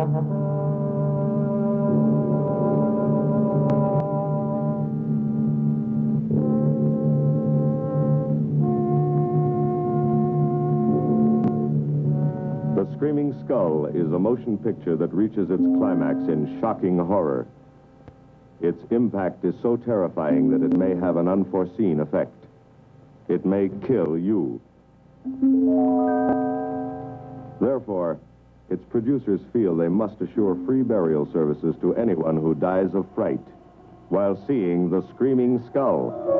The Screaming Skull is a motion picture that reaches its climax in shocking horror. Its impact is so terrifying that it may have an unforeseen effect. It may kill you. Therefore, its producers feel they must assure free burial services to anyone who dies of fright while seeing The Screaming Skull.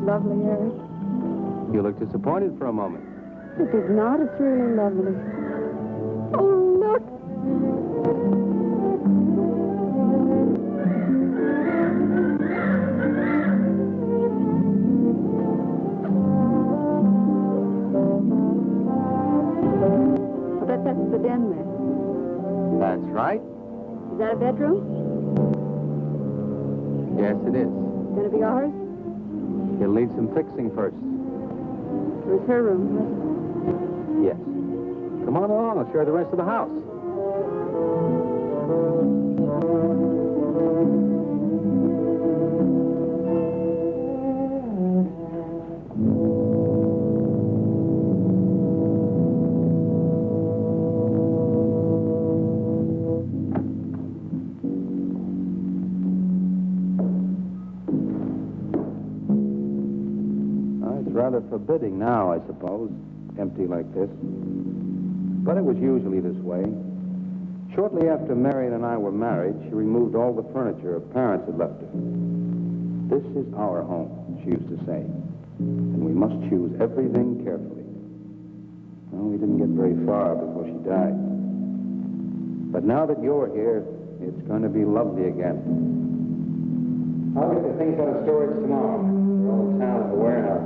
Lovely, Harry. You look disappointed for a moment. It is not. It's really lovely. Oh, look. I bet that's the den there. That's right. Is that a bedroom? Yes, it is. Gonna be ours? It'll need some fixing first. Or is her room? Yes. Come on along. I'll show you the rest of the house. Rather forbidding now, I suppose, empty like this. But it was usually this way. Shortly after Marion and I were married, she removed all the furniture her parents had left her. This is our home, she used to say, and we must choose everything carefully. Well, we didn't get very far before she died. But now that you're here, it's going to be lovely again. I'll get the things out of storage tomorrow. They're all in town at the warehouse.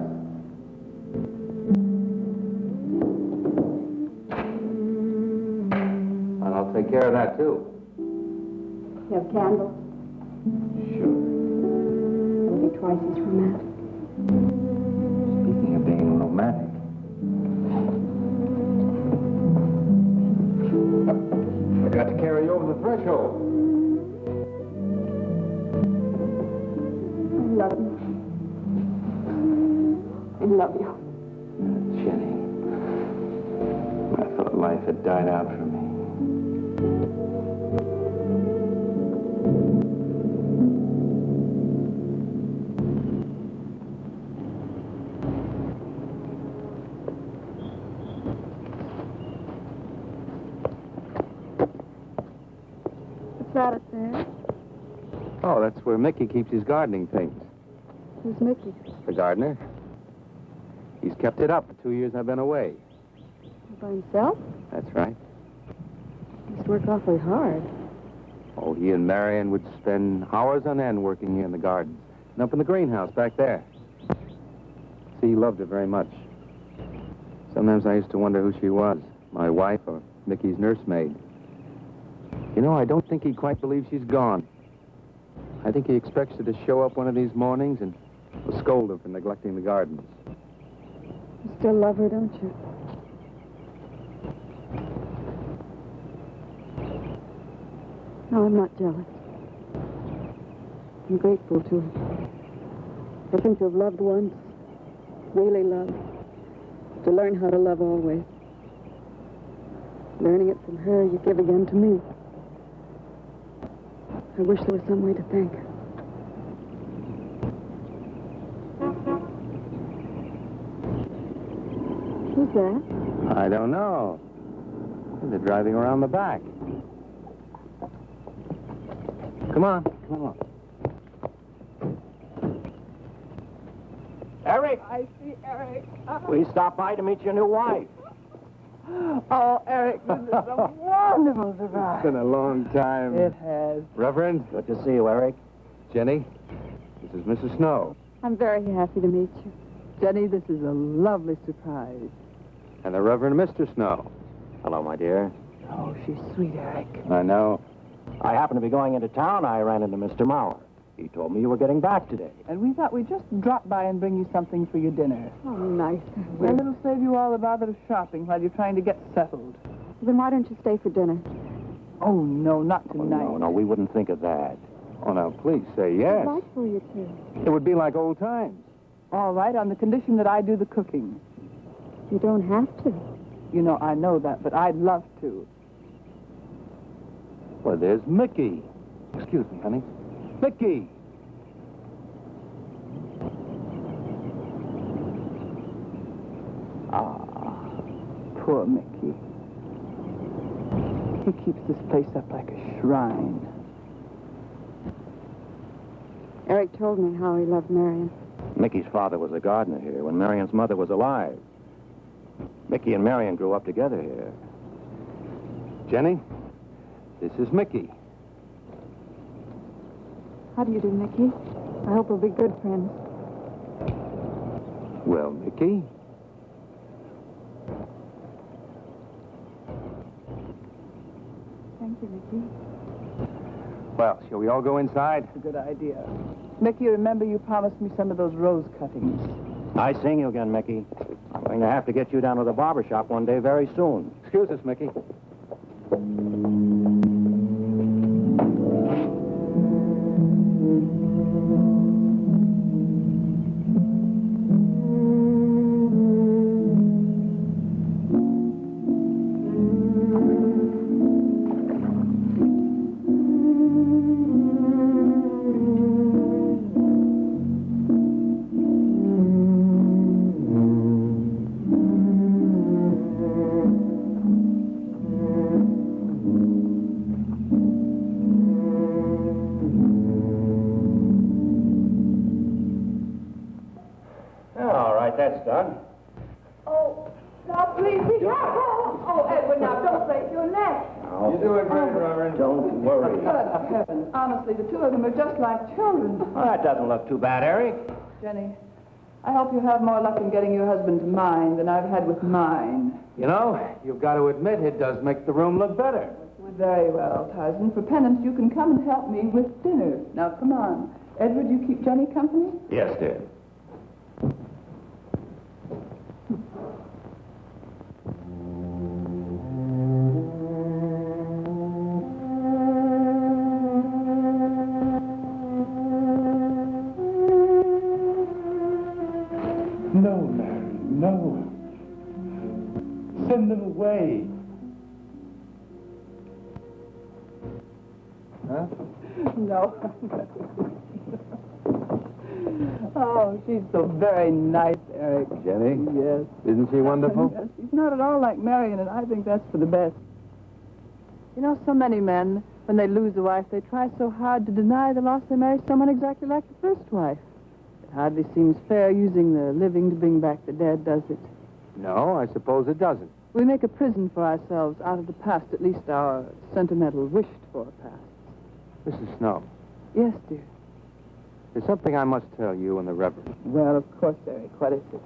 And I'll take care of that, too. You have candles? Sure. It'll be twice as romantic. Speaking of being romantic. I got to carry you over the threshold. I love you. I love you. Jenny. I thought life had died out for me. What's that up there? Oh, that's where Mickey keeps his gardening things. Who's Mickey? The gardener. He's kept it up the 2 years I've been away. By himself? That's right. He used to work awfully hard. Oh, he and Marion would spend hours on end working here in the garden. And up in the greenhouse back there. See, he loved her very much. Sometimes I used to wonder who she was, my wife or Mickey's nursemaid. You know, I don't think he quite believes she's gone. I think he expects her to show up one of these mornings and will scold her for neglecting the gardens. You still love her, don't you? No, I'm not jealous. I'm grateful to her. I think to have loved once, really loved, to learn how to love always. Learning it from her, you give again to me. I wish there was some way to thank her. Who's that? I don't know. They're driving around the back. Come on, come along. Eric, I see Eric. we stopped by to meet your new wife. Oh, Eric, this is a wonderful surprise. It's been a long time. It has. Reverend, Good to see you, Eric. Jenny, this is Mrs. Snow. I'm very happy to meet you. Jenny, this is a lovely surprise. And the Reverend Mr. Snow. Hello, my dear. Oh, she's sweet, Eric. I know. I happened to be going into town. I ran into Mr. Mauer. He told me you were getting back today. And we thought we'd just drop by and bring you something for your dinner. Oh, nice. And it'll save you all the bother of shopping while you're trying to get settled. Then why don't you stay for dinner? Oh, no, not Oh, tonight. no, we wouldn't think of that. Oh, now, please say yes. I'd like for you to. It would be like old times. All right, on the condition that I do the cooking. You don't have to. You know, I know that, but I'd love to. Well, there's Mickey. Excuse me, honey. Mickey! Poor Mickey. He keeps this place up like a shrine. Eric told me how he loved Marion. Mickey's father was a gardener here when Marion's mother was alive. Mickey and Marion grew up together here. Jenny, this is Mickey. How do you do, Mickey? I hope we'll be good friends. Well, Mickey? Thank you, Mickey. Well, shall we all go inside? It's a good idea. Mickey, remember you promised me some of those rose cuttings. Nice seeing you again, Mickey. I'm going to have to get you down to the barber shop one day very soon. Excuse us, Mickey. All right, that's done. Oh, now please be careful. Oh, Edward, now don't break your neck. You're doing great, Reverend. Don't worry. Good heavens. Honestly, the two of them are just like children. Well, that doesn't look too bad, Eric. Jenny, I hope you have more luck in getting your husband to mine than I've had with mine. You know, you've got to admit it does make the room look better. Very well, Tarzan. For penance, you can come and help me with dinner. Now, come on. Edward, you keep Jenny company? Yes, dear. No, Mary, no. Send them away. Huh? No. Oh, she's so very nice, Eric. Jenny? Yes. Isn't she wonderful? Yes, she's not at all like Marion, and I think that's for the best. You know, so many men, when they lose a wife, they try so hard to deny the loss they marry someone exactly like the first wife. It hardly seems fair using the living to bring back the dead, does it? No, I suppose it doesn't. We make a prison for ourselves out of the past, at least our sentimental, wished-for past. Mrs. Snow, Yes, dear. there's something I must tell you and the Reverend. Well, of course, Eric. What is it?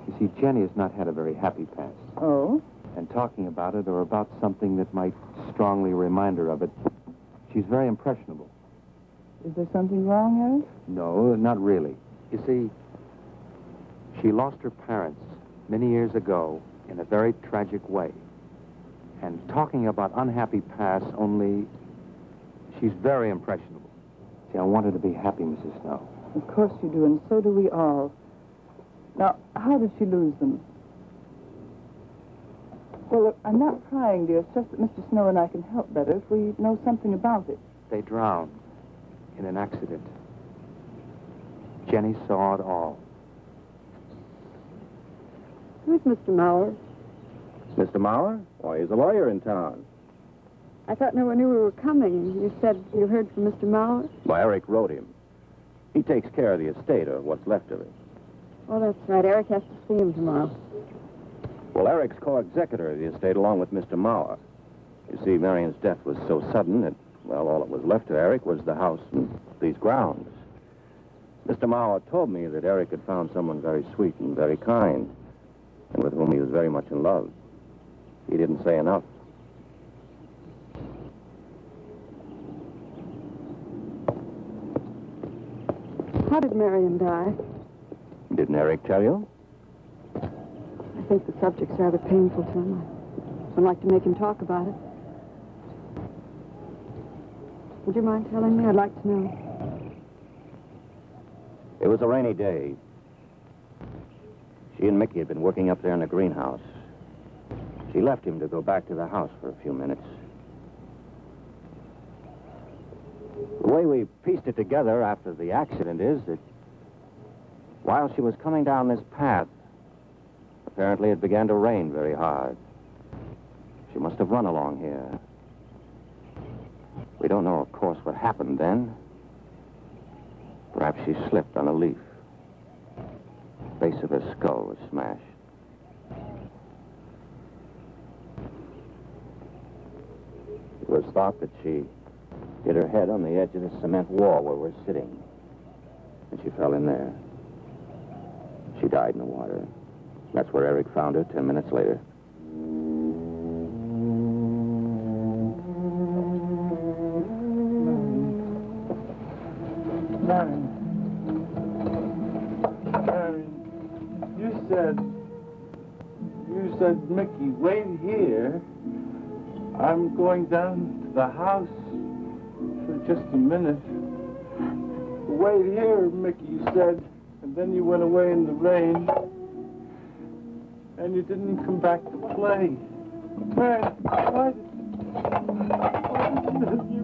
You see, Jenny has not had a very happy past. Oh? And talking about it or about something that might strongly remind her of it, she's very impressionable. Is there something wrong, Eric? No, not really. You see, she lost her parents many years ago in a very tragic way. And talking about unhappy past only, she's very impressionable. See, I want her to be happy, Mrs. Snow. Of course you do, and so do we all. Now, how did she lose them? Well, look, I'm not prying, dear. It's just that Mr. Snow and I can help better if we know something about it. They drowned in an accident. Jenny saw it all. Who's Mr. Mauer? Mr. Mauer? Why, he's a lawyer in town. I thought no one knew we were coming. You said you heard from Mr. Mauer? Well, Eric wrote him. He takes care of the estate, or what's left of it. Oh, that's right. Eric has to see him tomorrow. Well, Eric's co-executor of the estate along with Mr. Mauer. You see, Marion's death was so sudden that, well, all that was left to Eric was the house and these grounds. Mr. Mauer told me that Eric had found someone very sweet and very kind, and with whom he was very much in love. He didn't say enough. How did Marion die? Didn't Eric tell you? I think the subject's rather painful to him. I don't like to make him talk about it. Would you mind telling me? I'd like to know. It was a rainy day. She and Mickey had been working up there in the greenhouse. She left him to go back to the house for a few minutes. The way we pieced it together after the accident is that while she was coming down this path, apparently it began to rain very hard. She must have run along here. We don't know, of course, what happened then. Perhaps she slipped on a leaf. The base of her skull was smashed. It was thought that she hit her head on the edge of the cement wall where we're sitting. And she fell in there. She died in the water. That's where Eric found her 10 minutes later. Marion, you said, Mickey, wait here. I'm going down to the house for just a minute. Wait here, Mickey, you said, and then you went away in the rain, and you didn't come back to play. Man, why did you...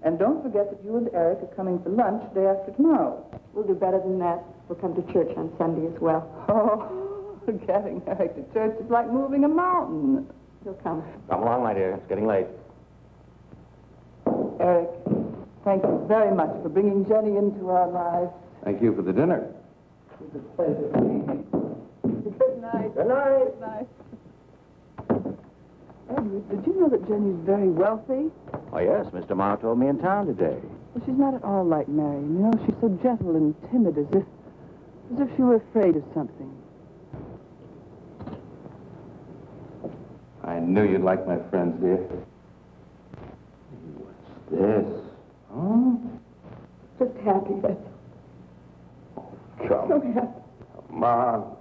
And don't forget that you and Eric are coming for lunch day after tomorrow. We'll do better than that. We'll come to church on Sunday as well. Oh, getting Eric to church is like moving a mountain. He'll come. Come along, my dear. It's getting late. Eric, thank you very much for bringing Jenny into our lives. Thank you for the dinner. It was a pleasure. Good night. Good night. Good night. Edward, did you know that Jenny's very wealthy? Oh, yes. Mr. Mauer told me in town today. Well, she's not at all like Marion. You know, she's so gentle and timid, as if she were afraid of something. I knew you'd like my friends, dear. What's this? Huh? Just happy, that's all. Come. So happy. Come on.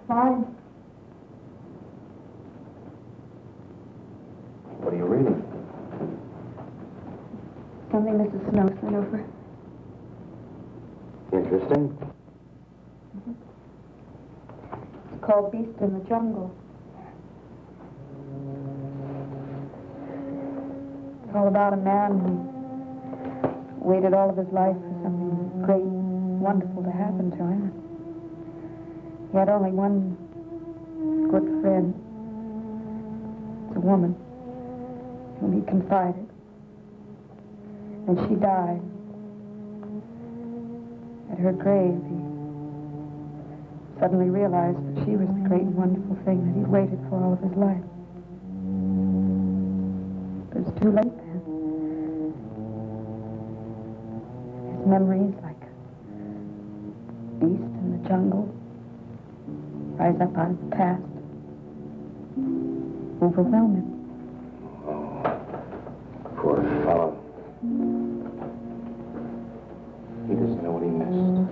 Fine. What are you reading? Something Mrs. Snow sent over. Interesting. It's called Beast in the Jungle. It's all about a man who waited all of his life for something great, wonderful to happen to him. He had only one good friend. It's a woman whom he confided. And she died. At her grave, he suddenly realized that she was the great and wonderful thing that he'd waited for all of his life. But it's too late then. His memories, like a beast in the jungle, rise up out of the past, overwhelm him. Poor fellow. He doesn't know what he missed.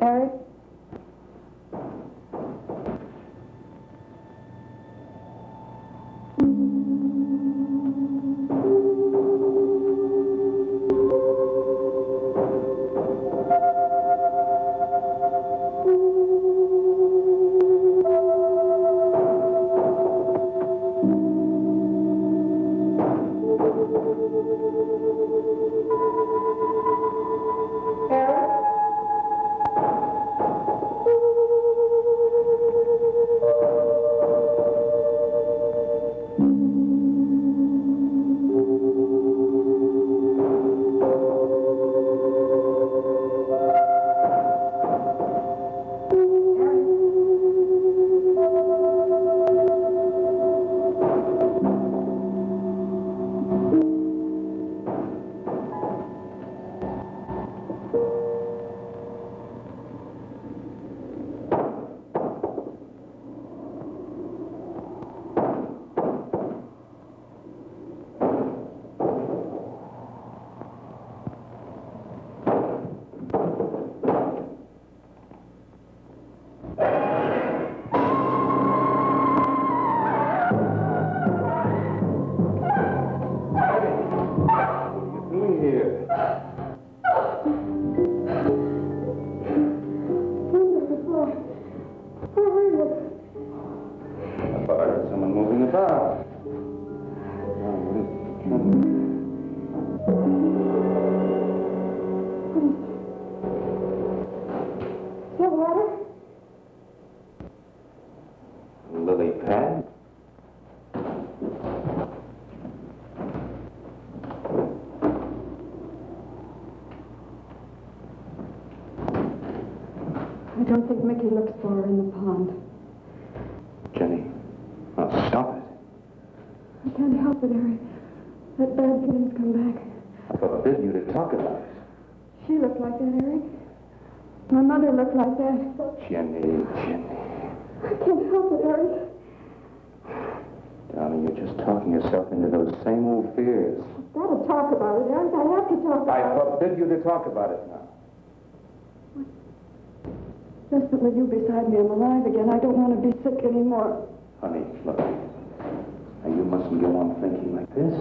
Eric? Lily pad? I don't think Mickey looks for her in the pond. Jenny, now stop it. I can't help it, Eric. That bad feeling's come back. I forbid you to talk about it. She looked like that, Eric. My mother looked like that. Jenny. I can't help it, Eric. Darling, you're just talking yourself into those same old fears. I've got to talk about it, Eric. I have to talk about it. I forbid you to talk about it now. Just that with you beside me, I'm alive again. I don't want to be sick anymore. Honey, look. Now, you mustn't go on thinking like this.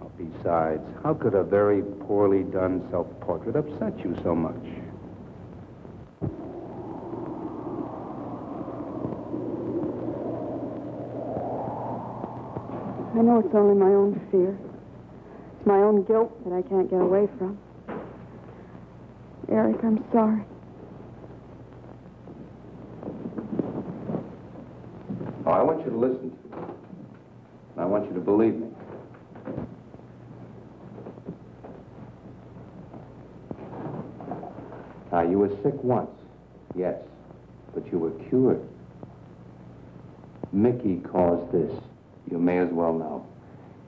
Oh, besides, how could a very poorly done self-portrait upset you so much? I know it's only my own fear. It's my own guilt that I can't get away from. Eric, I'm sorry. Oh, I want you to listen to me. And I want you to believe me. you were sick once, yes, but you were cured. Mickey caused this. You may as well know.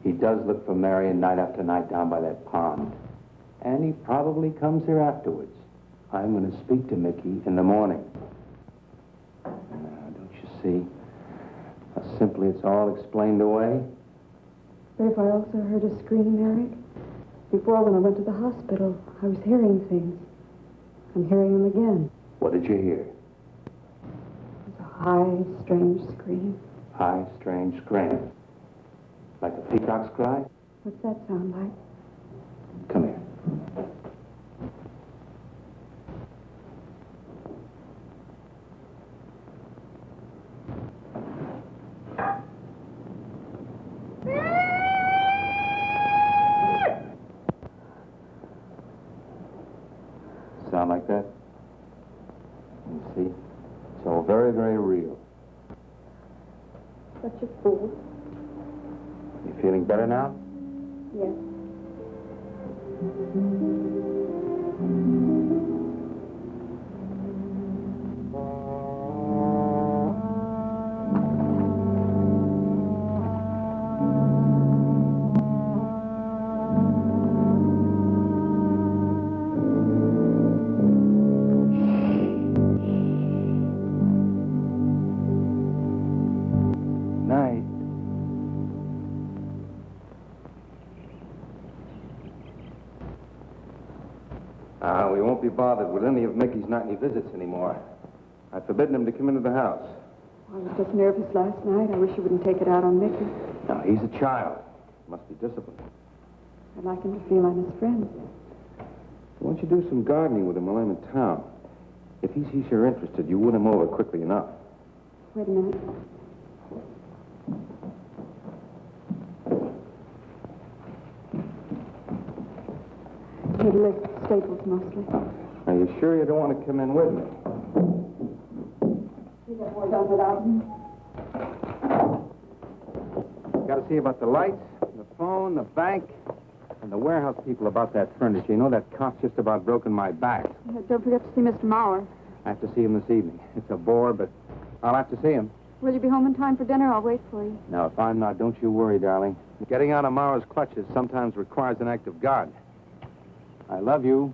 He does look for Marion night after night down by that pond. And he probably comes here afterwards. I'm going to speak to Mickey in the morning. Now, don't you see how simply it's all explained away? But if I also heard a scream, Eric? Before, when I went to the hospital, I was hearing things. I'm hearing them again. What did you hear? It was a high, strange scream. High, strange scream. Like a peacock's cry? What's that sound like? Come here. Sound like that? You see? It's all very, very real. Such a fool. You feeling better now? Yes. Night. We won't be bothered with any of Mickey's nightly visits anymore. I've forbidden him to come into the house. I was just nervous last night. I wish you wouldn't take it out on Mickey. No, he's a child. Must be disciplined. I'd like him to feel I'm his friend. Why don't you do some gardening with him while I'm in town? If he sees you're interested, you win him over quickly enough. Wait a minute. He lives at Staples mostly. Are you sure you don't want to come in with me? You get more done without him. Got to see about the lights, the phone, the bank, and the warehouse people about that furniture. You know, that cop's just about broken my back. Don't forget to see Mr. Maurer. I have to see him this evening. It's a bore, but I'll have to see him. Will you be home in time for dinner? I'll wait for you. Now, if I'm not, don't you worry, darling. Getting out of Maurer's clutches sometimes requires an act of God. I love you.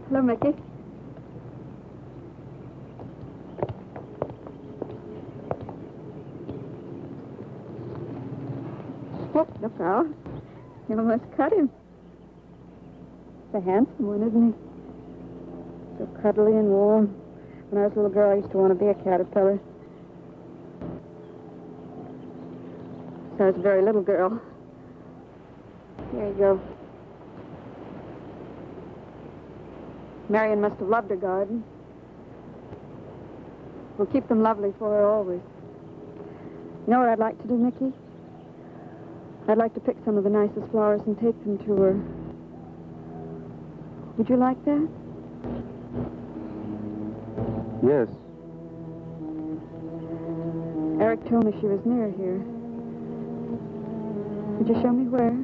Hello, Mickey. Oh, look out. You almost cut him. He's a handsome one, isn't he? So cuddly and warm. When I was a little girl, I used to want to be a caterpillar. So I was a very little girl. Here you go. Marion must have loved her garden. We'll keep them lovely for her always. You know what I'd like to do, Mickey? I'd like to pick some of the nicest flowers and take them to her. Would you like that? Yes. Eric told me she was near here. Could you show me where?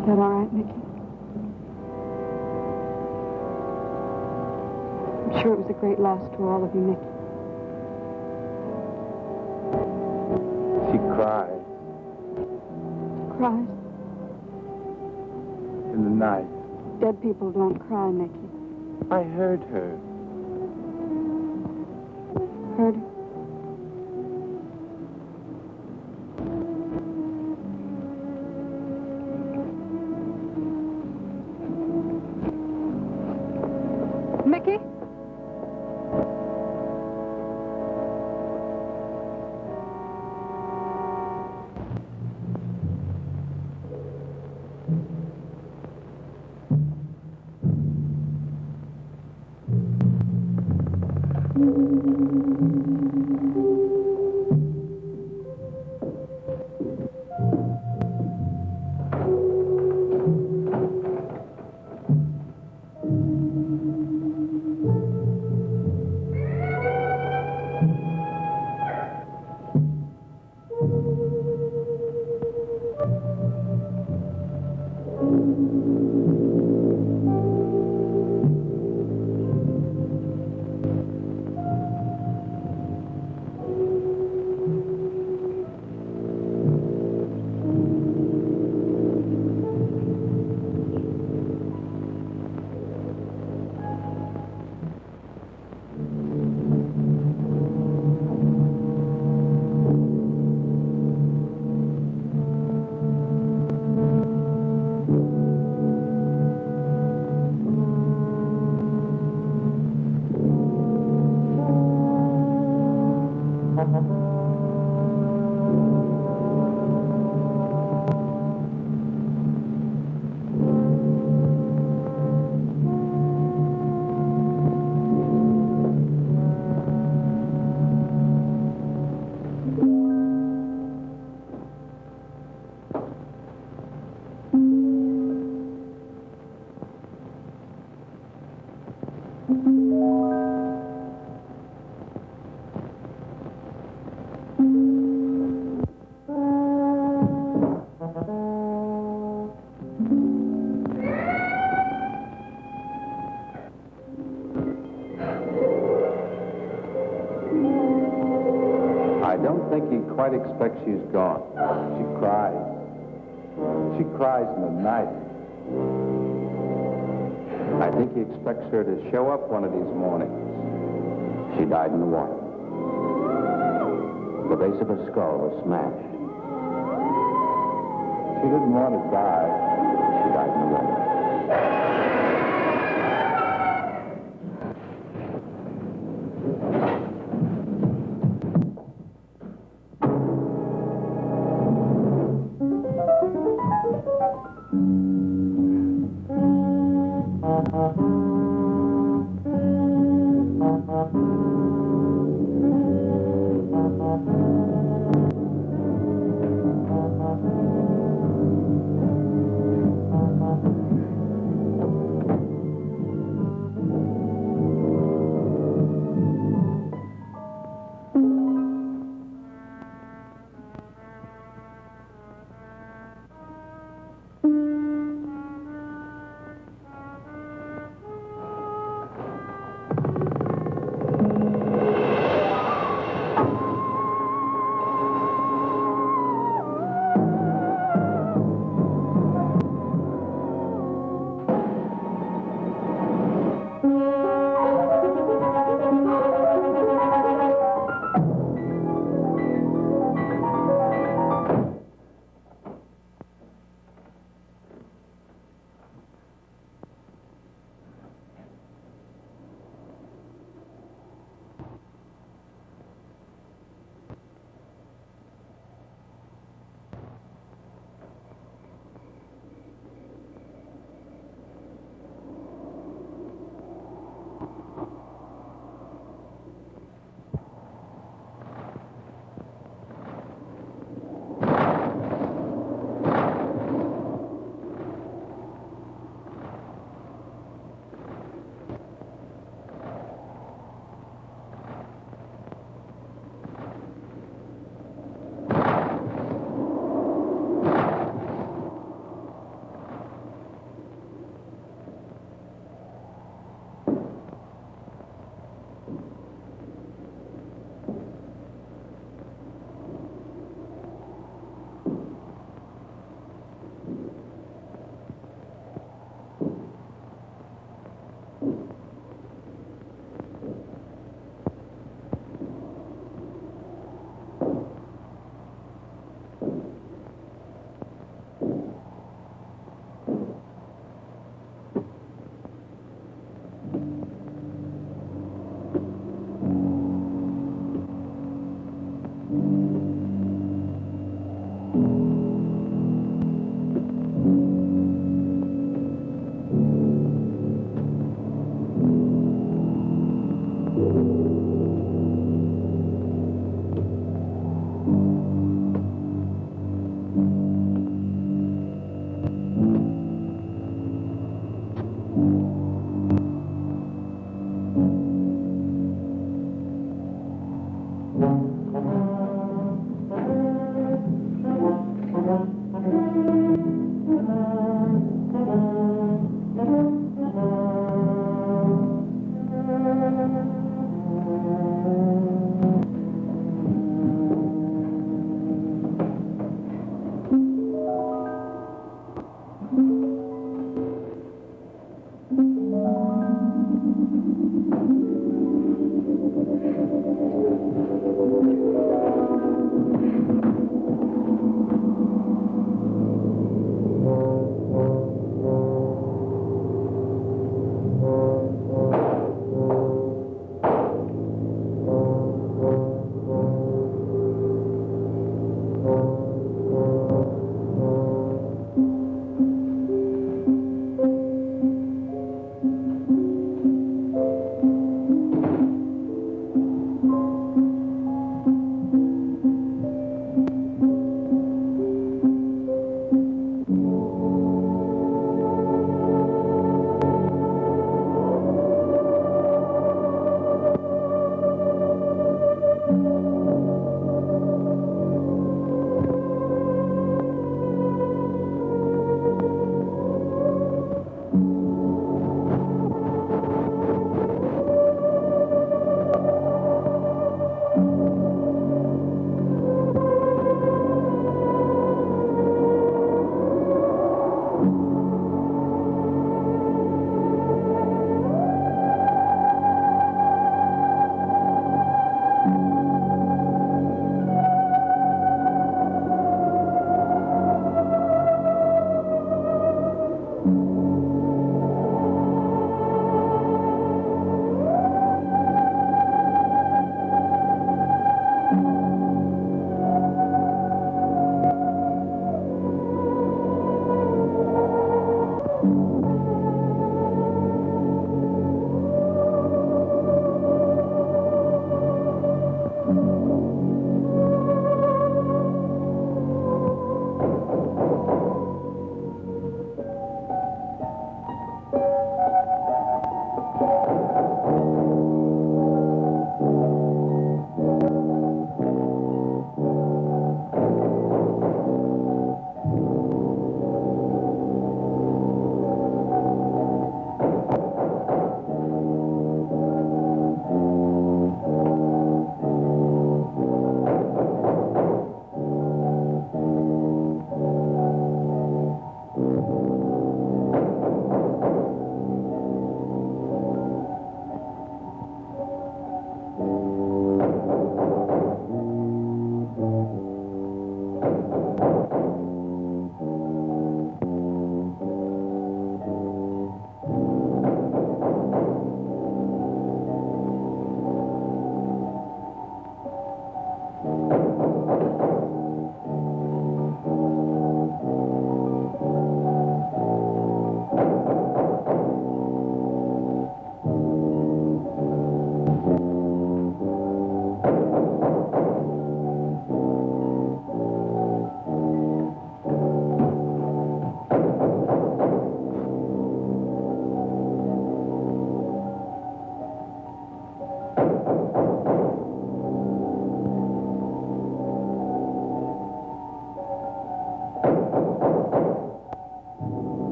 Is that all right, Mickey? I'm sure it was a great loss to all of you, Mickey. She cried Cries? In the night, Dead people don't cry, Mickey. I heard her. hurt her. Mickey? I don't think he quite expects she's gone. She cries. She cries in the night. I think he expects her to show up one of these mornings. She died in the water. The base of her skull was smashed. She didn't want to die. She died in the water.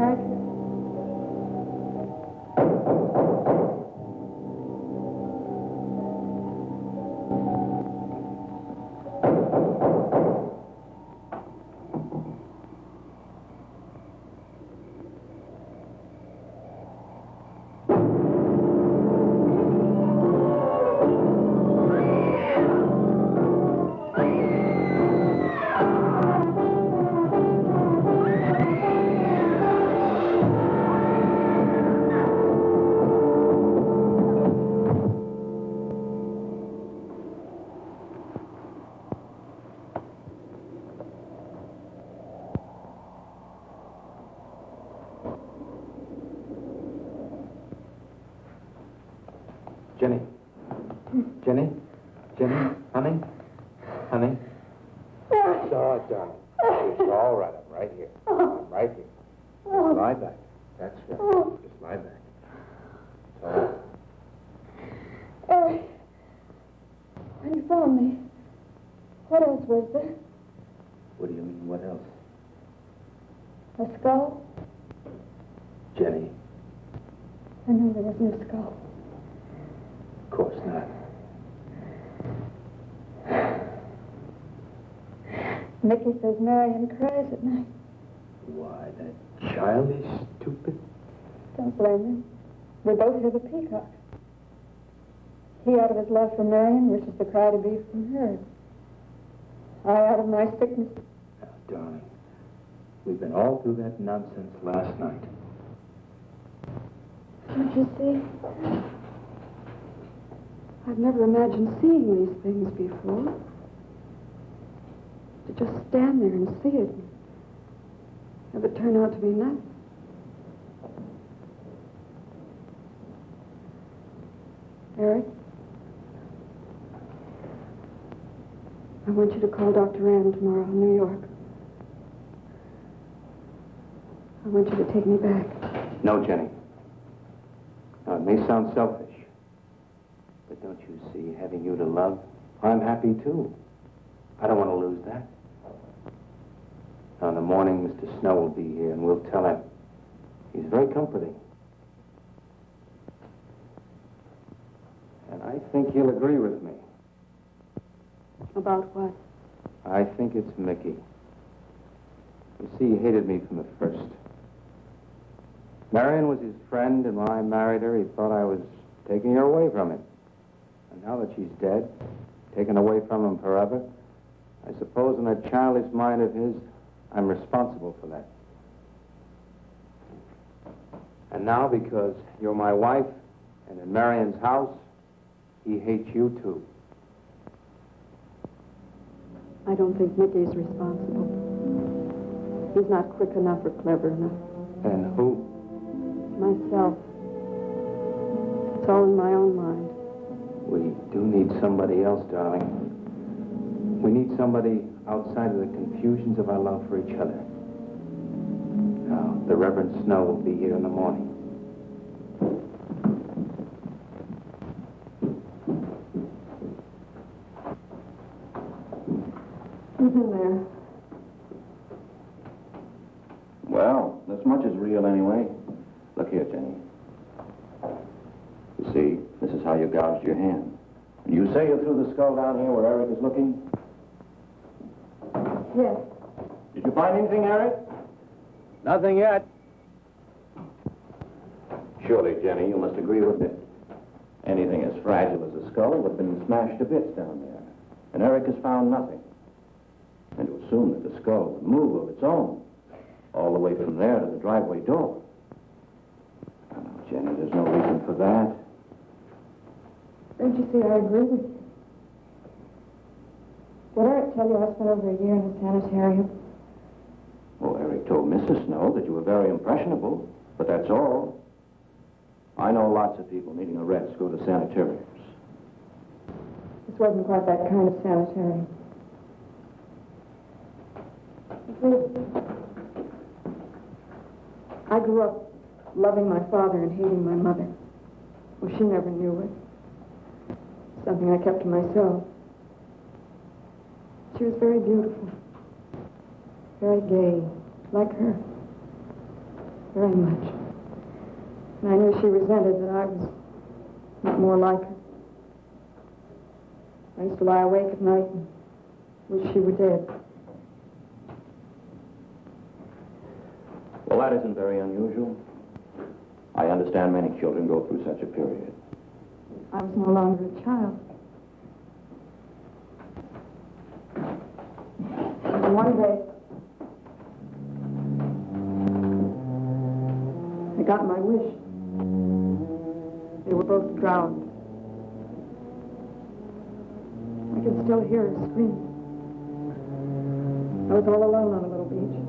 Eric? Jenny. Jenny? Jenny? Honey? Honey? It's all right, darling. It's all right. I'm right here. I'm right here. Just lie back. That's right. Just lie back. It's all right. Eric, when you found me, what else was there? What do you mean, what else? A skull? Jenny, I knew there wasn't a skull. of course not. Mickey says Marion cries at night. Why, that child is stupid. Don't blame him. We both hear the peacock. He out of his love for Marion wishes the cry to be from her. I out of my sickness. Now, darling, we've been all through that nonsense last night. Don't you see? I've never imagined seeing these things before. To just stand there and see it. Have it turn out to be nothing. Eric? I want you to call Dr. Ann tomorrow in New York. I want you to take me back. No, Jenny. Now, it may sound selfish, but don't you see, having you to love, I'm happy too. I don't want to lose that. Now, in the morning, Mr. Snow will be here, and we'll tell him. He's very comforting. And I think he'll agree with me. About what? I think it's Mickey. You see, he hated me from the first. Marion was his friend, and when I married her, he thought I was taking her away from him. And now that she's dead, taken away from him forever, I suppose in that childish mind of his, I'm responsible for that. And now, because you're my wife, and in Marion's house, he hates you too. I don't think Mickey's responsible. He's not quick enough or clever enough. And who? Myself. It's all in my own mind. We do need somebody else, darling. We need somebody outside of the confusions of our love for each other. Now, the Reverend Snow will be here in the morning. Who's in there? Well, this much is real anyway. Look here, Jenny. You see, this is how you gouged your hand. And you say you threw the skull down here where Eric is looking? Yes. Did you find anything, Eric? Nothing yet. Surely, Jenny, you must agree with it. Anything as fragile as a skull would have been smashed to bits down there. And Eric has found nothing. And to assume that the skull would move of its own, all the way from there to the driveway door. Oh, no, Jenny, there's no reason for that. Don't you see, I agree with you. Did Eric tell you I spent over a year in the sanitarium? Well, Eric told Mrs. Snow that you were very impressionable, but that's all. I know lots of people needing a rest go to sanitariums. This wasn't quite that kind of sanitarium. I grew up loving my father and hating my mother. Well, she never knew it. Something I kept to myself. She was very beautiful. Very gay, like her. very much. And I knew she resented that I was not more like her. I used to lie awake at night and wish she were dead. Well, that isn't very unusual. I understand many children go through such a period. I was no longer a child. And one day, I got my wish. They were both drowned. I could still hear her scream. I was all alone on a little beach.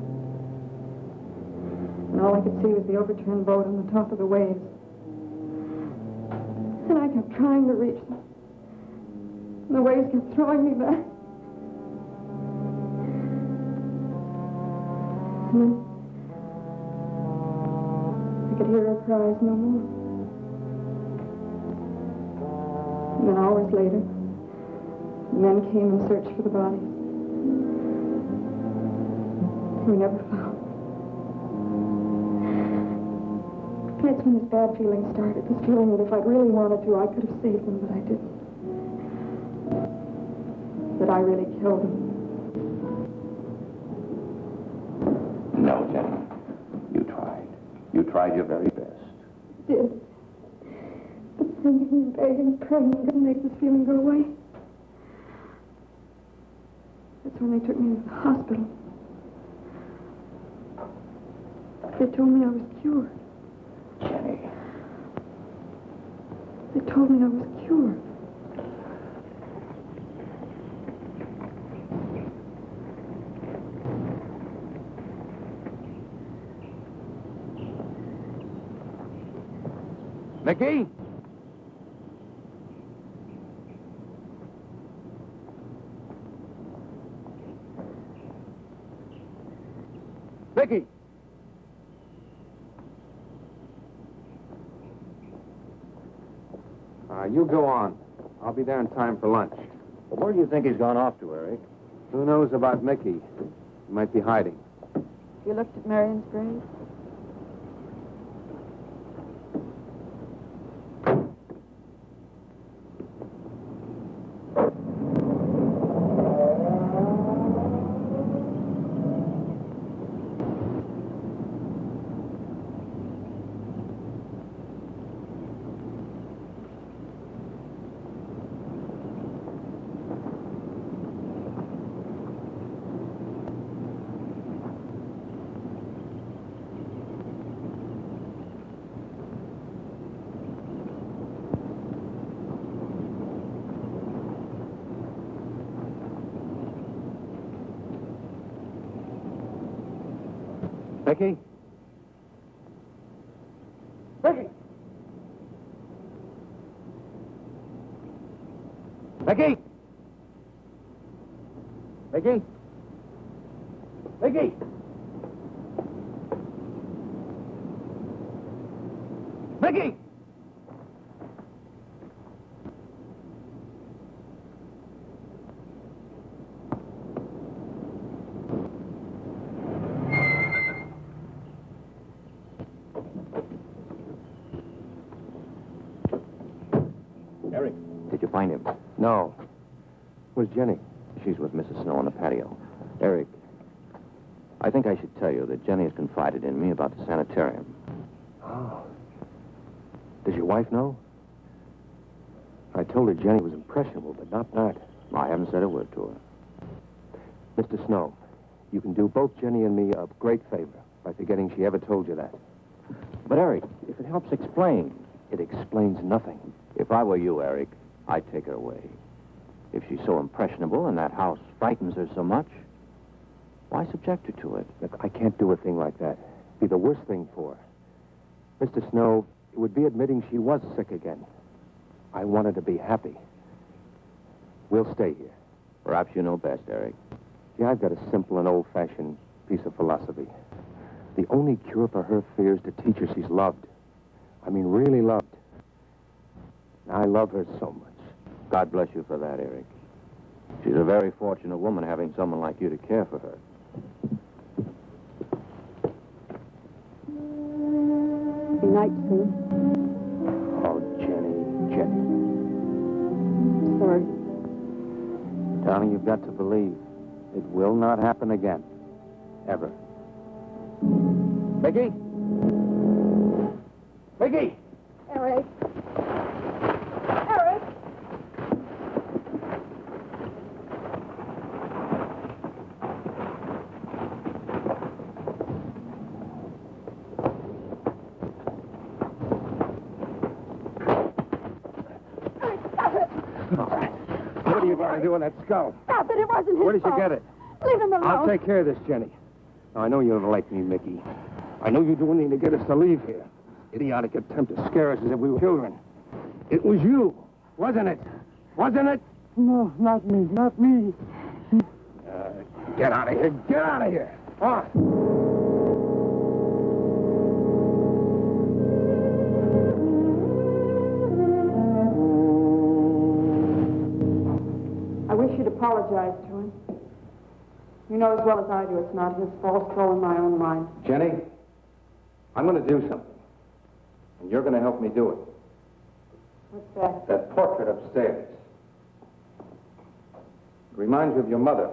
And all I could see was the overturned boat on the top of the waves. And I kept trying to reach them. And the waves kept throwing me back. And then I could hear her cries no more. And then hours later, the men came and searched for the body. We never found. That's when this bad feeling started. This feeling that if I'd really wanted to, I could have saved them, but I didn't. That I really killed them. No, Jenny. You tried. You tried your very best. I did. But singing and begging and praying couldn't make this feeling go away. That's when they took me to the hospital. They told me I was cured. Jenny. They told me I was cured. Mickey? Mickey? You go on. I'll be there in time for lunch. Well, where do you think he's gone off to, Eric? Who knows about Mickey? He might be hiding. You looked at Marion's grave? Mickey? Mickey? Mickey? Mickey? Mickey? Mickey? Eric, did you find him? No. Where's Jenny? She's with Mrs. Snow on the patio. Eric, I think I should tell you that Jenny has confided in me about the sanitarium. Oh. Does your wife know? I told her Jenny was impressionable, but not that. I haven't said a word to her. Mr. Snow, you can do both Jenny and me a great favor by forgetting she ever told you that. But, Eric, if it helps explain. It explains nothing. If I were you, Eric, I'd take her away. If she's so impressionable and that house frightens her so much, why subject her to it? Look, I can't do a thing like that. It'd be the worst thing for her. Mr. Snow, it would be admitting she was sick again. I want her to be happy. We'll stay here. Perhaps you know best, Eric. See, I've got a simple and old-fashioned piece of philosophy. The only cure for her fear is to teach her she's loved. I mean, really loved. And I love her so much. God bless you for that, Eric. She's a very fortunate woman having someone like you to care for her. be night soon. Oh, Jenny. Sorry. Darling, you've got to believe it will not happen again. Ever. Mickey? Mickey! Eric. Eric! What are you going to do with that skull? Stop it. It wasn't his Where did you fault. get it? Leave him alone. I'll take care of this, Jenny. Now, I know you don't like me, Mickey. I know you do anything to get us to leave here. Idiotic attempt to scare us as if we were children. It was you, wasn't it? Wasn't it? No, not me, not me. Get out of here. Get out of here. On. I wish you'd apologize to him. You know as well as I do it's not his fault. It's all in my own mind. Jenny, I'm going to do something. And you're going to help me do it. What's that? That portrait upstairs. It reminds you of your mother.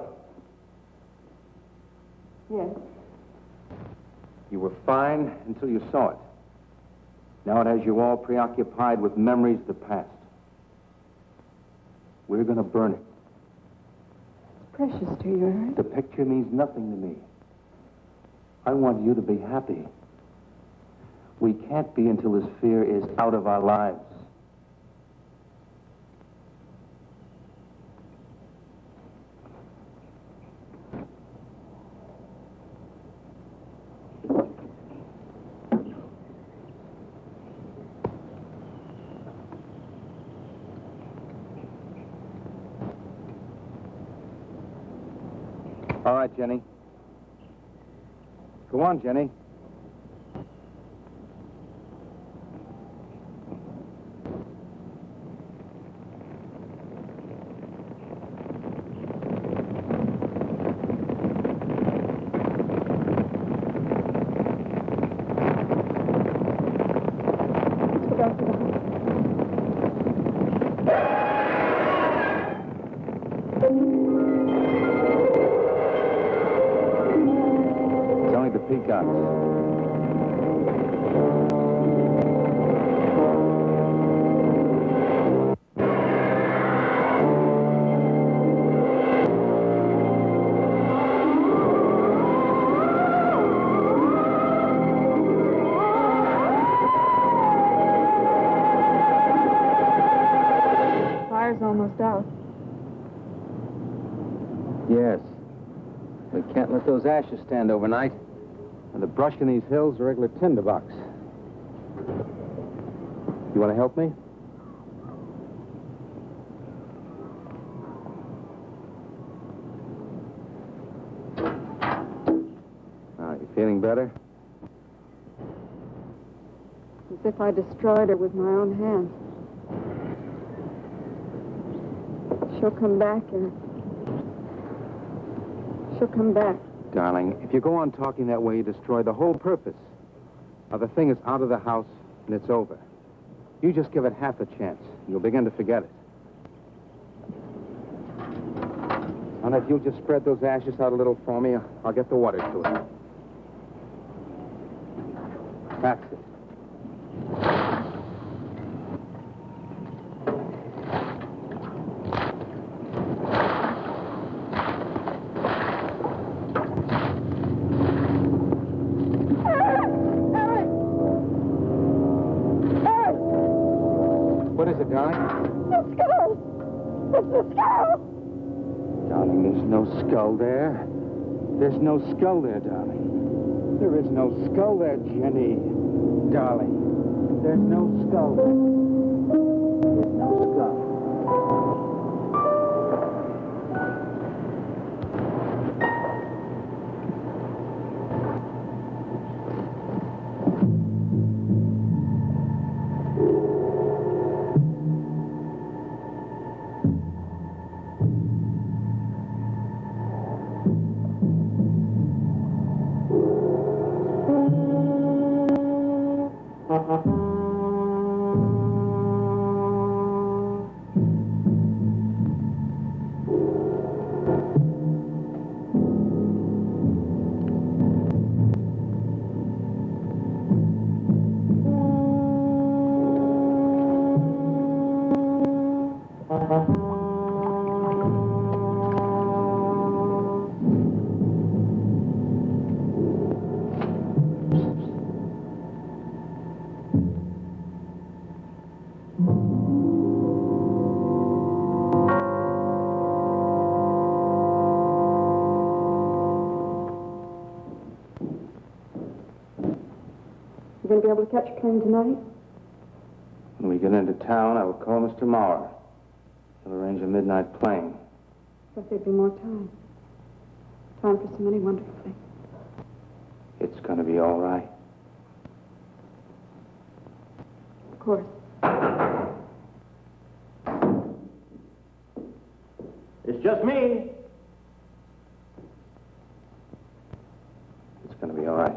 Yes. You were fine until you saw it. Now it has you all preoccupied with memories of the past. We're going to burn it. Precious to you, Eric. The picture means nothing to me. I want you to be happy. We can't be until this fear is out of our lives. All right, Jenny. Go on, Jenny. Let's go back to the house. It's only the peacocks. Fire's almost out. Yes. We can't let those ashes stand overnight. And the brush in these hills is a regular tinderbox. You want to help me? You feeling better? As if I destroyed her with my own hands. She'll come back, Eric. She'll come back. Darling, if you go on talking that way, you destroy the whole purpose. Now, the thing is out of the house, and it's over. You just give it half a chance, and you'll begin to forget it. And if you'll just spread those ashes out a little for me, I'll get the water to it. That's it. What is it, darling? The skull! It's the skull! Darling, there's no skull there. There's no skull there, darling. There is no skull there, Jenny. Darling, there's no skull there. There's no skull. You going to be able to catch a train tonight? When we get into town, I will call Mr. Maurer. He'll arrange a midnight plane. But there'd be more time. Time for so many wonderful things. It's going to be all right. Of course. It's just me. It's going to be all right.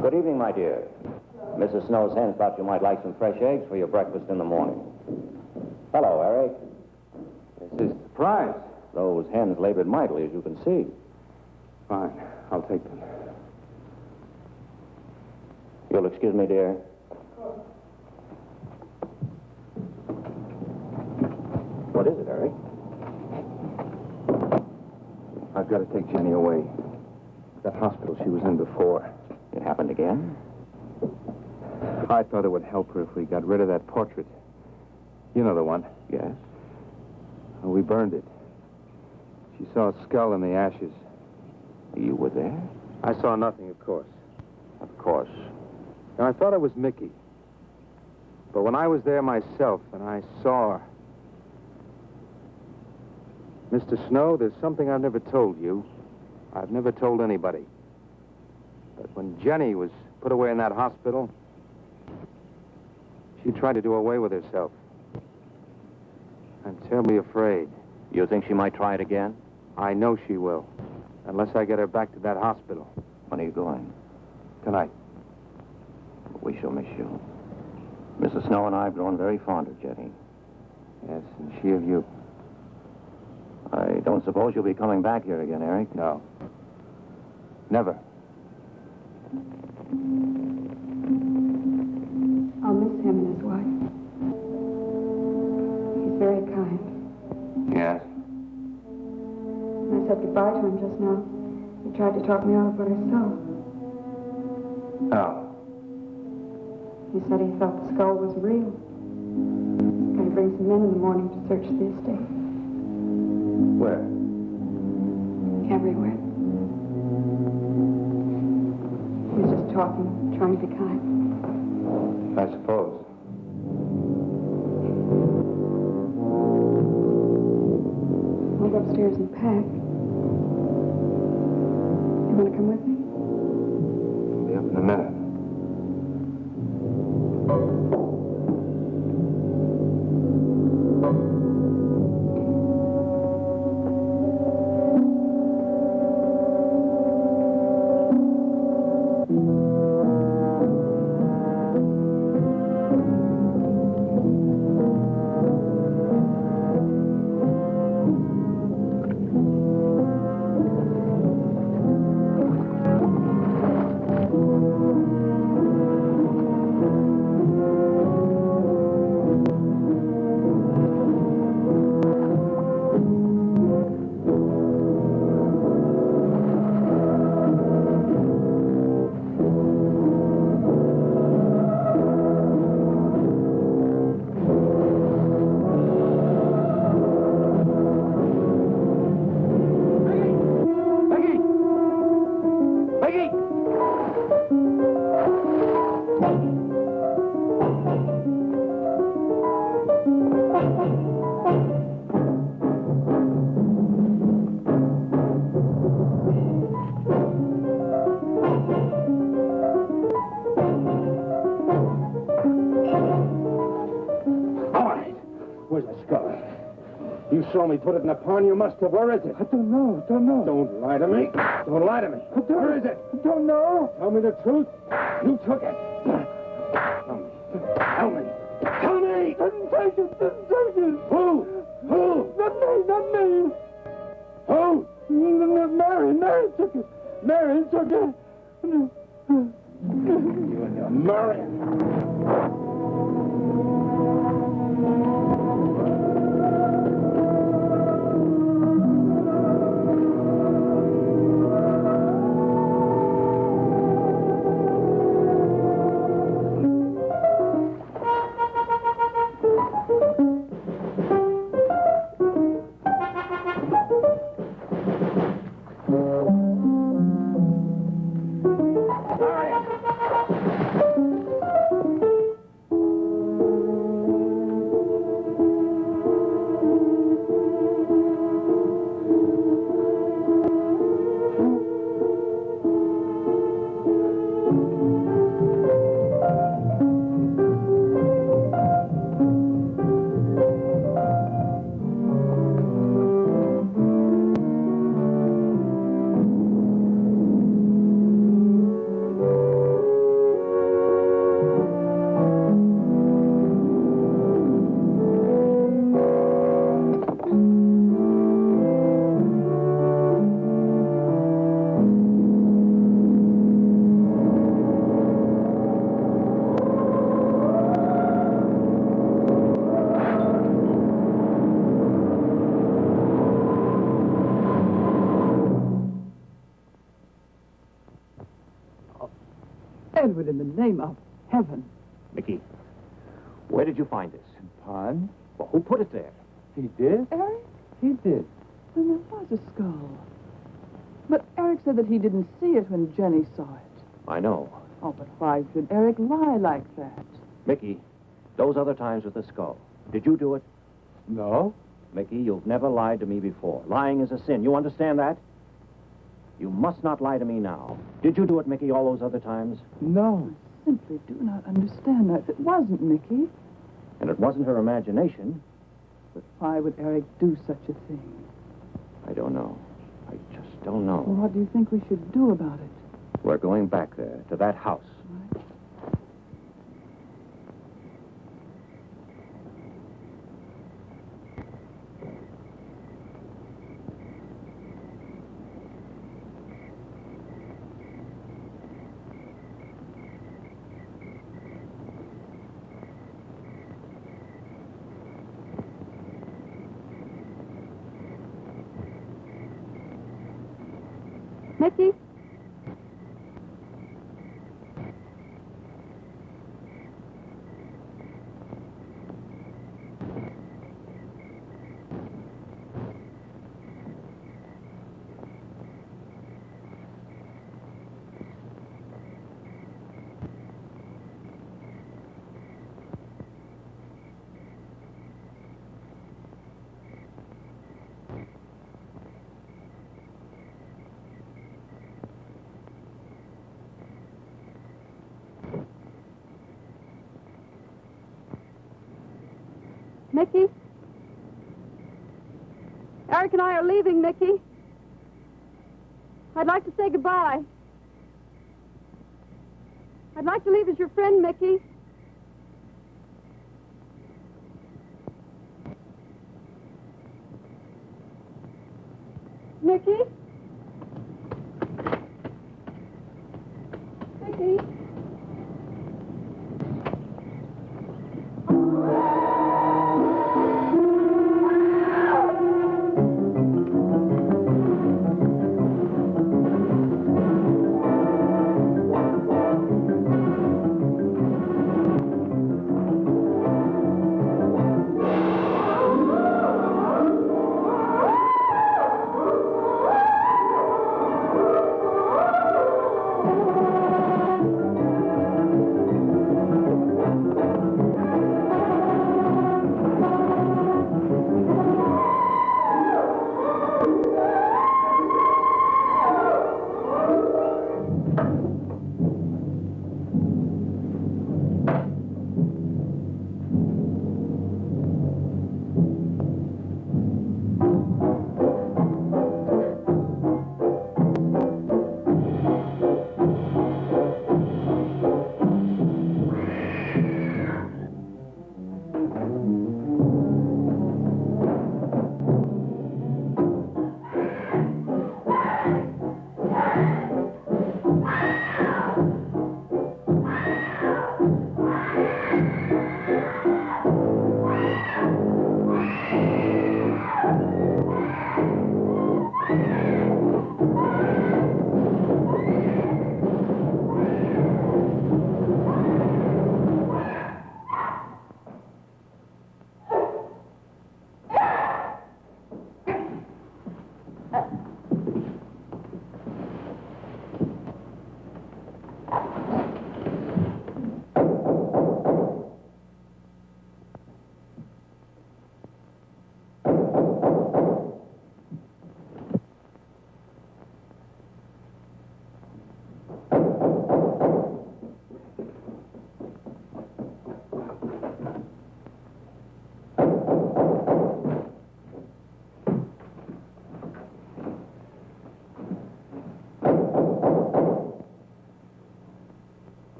Good evening, my dear. Mrs. Snow's hens thought you might like some fresh eggs for your breakfast in the morning. Hello, Eric. This is a surprise. Those hens labored mightily, as you can see. Fine. I'll take them. You'll excuse me, dear. What is it, Eric? I've got to take Jenny away. That hospital she was in before. It happened again? I thought it would help her if we got rid of that portrait. You know the one. Yes. Well, we burned it. She saw a skull in the ashes. You were there? I saw nothing, of course. Of course. Now, I thought it was Mickey. But when I was there myself and I saw her... Mr. Snow, there's something I've never told you. I've never told anybody. But when Jenny was put away in that hospital, she tried to do away with herself. I'm terribly afraid. You think she might try it again? I know she will. Unless I get her back to that hospital. When are you going? Tonight. We shall miss you. Mrs. Snow and I have grown very fond of Jenny. Yes, and she of you. I don't suppose you'll be coming back here again, Eric? No. Never. I'll miss him and his wife. He's very kind. Yes. When I said goodbye to him just now, he tried to talk me out of what I saw. Oh. He said he felt the skull was real. He's going to bring some men in the morning to search the estate. Where? Everywhere. He was just talking, trying to be kind. I suppose. I'll go upstairs and pack. You want to come with me? I'll be up in a minute. You saw me put it in the pond. You must have. Where is it? I don't know. Don't lie to me. Don't lie to me. Where is it? I don't know. Tell me the truth. You took it. Tell me. Tell me. Didn't take it. Who? Not me. Who? Mary took it. Mary took it. You and your Marion. Edward, in the name of heaven. Mickey, where did you find this? Pond? Well, who put it there? He did? Eric? He did. Then there was a skull. But Eric said that he didn't see it when Jenny saw it. I know. Oh, but why should Eric lie like that? Mickey, those other times with the skull, did you do it? No. Mickey, you've never lied to me before. Lying is a sin. You understand that? You must not lie to me now. Did you do it, Mickey, all those other times? No. I simply do not understand that. If it wasn't Mickey, And it wasn't her imagination. but why would Eric do such a thing? I don't know. I just don't know. Well, what do you think we should do about it? We're going back there, to that house. Mickey? Mickey? Eric and I are leaving, Mickey. I'd like to say goodbye. I'd like to leave as your friend, Mickey. Mickey? Mickey?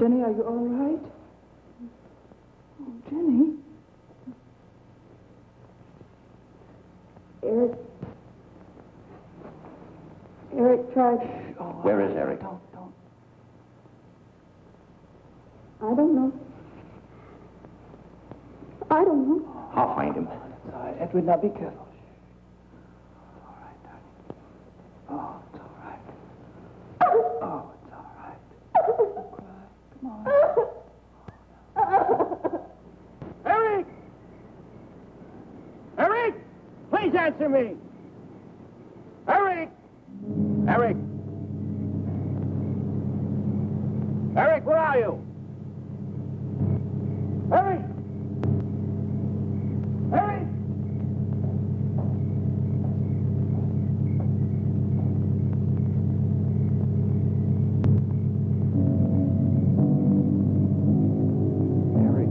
Jenny, are you all right? Oh, Jenny. Eric tried. Where is Eric? Don't. I don't know. I'll find him. It's all right. Edward, now be careful. It's all right, darling. Oh, it's all right. Oh, it's all right. Don't cry. Come on. Eric! Eric! Please answer me! Eric! Eric! Eric, where are you? Eric! Eric! Eric.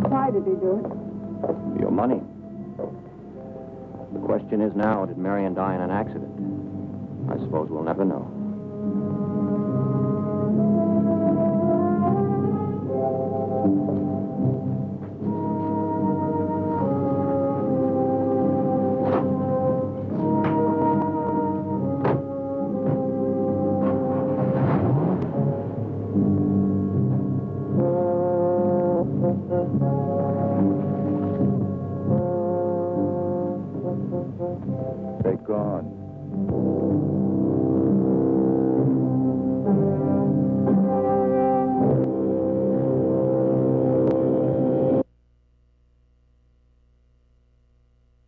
Why did he do it? Your money. The question is now, did Marion die in an accident? I suppose we'll never know. They're gone.